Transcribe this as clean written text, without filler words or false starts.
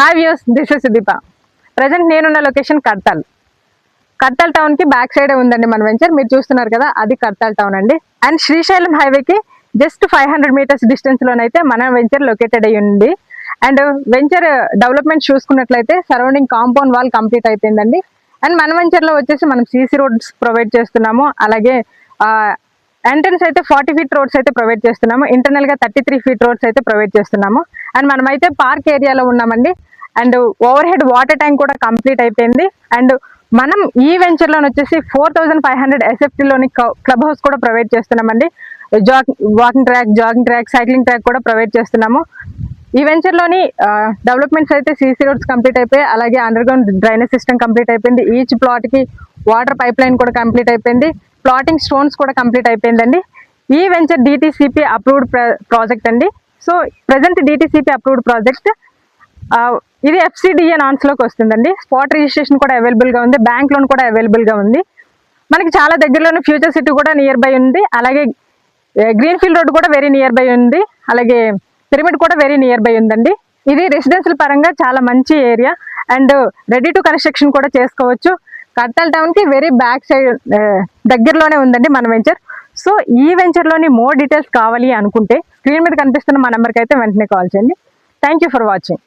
Hi views, this is Sudeepa. Present నేనున్న location Kadthal town కి back side ఉందండి మన వెంచర్. మీరు చూస్తున్నారు కదా, అది కడ్తాల్ టౌన్ అండి. అండ్ శ్రీశైలం హైవేకి జస్ట్ 500 మీటర్స్ డిస్టెన్స్ లోనైతే మన వెంచర్ లొకేటెడ్ అయ్యి ఉంది. అండ్ వెంచర్ డెవలప్మెంట్ చూసుకున్నట్లయితే సరౌండింగ్ కాంపౌండ్ వాల్ కంప్లీట్ అయిపోయిందండి. అండ్ మన వెంచర్ లో వచ్చేసి మనం సీసీ రోడ్స్ ప్రొవైడ్ చేస్తున్నాము. అలాగే ఎంట్రన్స్ అయితే 40 ఫీట్ రోడ్స్ అయితే ప్రొవైడ్ చేస్తున్నాము. ఇంటర్నల్ గా 33 ఫీట్ రోడ్స్ అయితే ప్రొవైడ్ చేస్తున్నాము. అండ్ మనమైతే పార్క్ ఏరియాలో ఉన్నామండి. And over head water tank కూడా కంప్లీట్ అయిపోయింది. అండ్ మనం ఈ వెంచర్ లోని వచ్చేసి 4500 SFT లోని క్లబ్ హౌస్ కూడా ప్రొవైడ్ చేస్తున్నామండి. Walking track, jogging track, cycling track కూడా ప్రొవైడ్ చేస్తున్నాము. ఈ వెంచర్ లోని డెవలప్మెంట్స్ అయితే సీసీ రోడ్స్ కంప్లీట్ అయిపోయి, అలాగే under ground drainage system complete అయిపోయింది. ఈచ్ ప్లాట్ కి వాటర్ పైప్ లైన్ కూడా కంప్లీట్ అయిపోయింది. ప్లాటింగ్ స్టోన్స్ కూడా కంప్లీట్ అయిపోయిందండి. ఈ వెంచర్ DTCP అప్రూవ్డ్ ప్రాజెక్ట్ అండి. So present DTCP approved project. ఇది FCDA నాన్స్ లోకి వస్తుందండి. స్పాట్ రిజిస్ట్రేషన్ కూడా అవైలబుల్ గా ఉంది. బ్యాంక్ లోన్ కూడా అవైలబుల్ గా ఉంది. మనకి చాలా దగ్గరలోనే ఫ్యూచర్ సిటీ కూడా నియర్ బై ఉంది. అలాగే గ్రీన్ ఫీల్డ్ రోడ్ కూడా వెరీ నియర్ బై ఉంది. అలాగే పిరమిడ్ కూడా వెరీ నియర్ బై ఉందండి. ఇది రెసిడెన్షియల్ పరంగా చాలా మంచి area and ready to construction కూడా చేసుకోవచ్చు. కడ్తాల్ టౌన్ కి వెరీ బ్యాక్ సైడ్ దగ్గరలోనే ఉందండి మన వెంచర్. సో ఈ వెంచర్ లోని మోర్ డీటెయిల్స్ కావాలి అనుకుంటే స్క్రీన్ మీద కనిపిస్తున్న మా నెంబర్కి అయితే వెంటనే కాల్ చేయండి. Thank you for watching.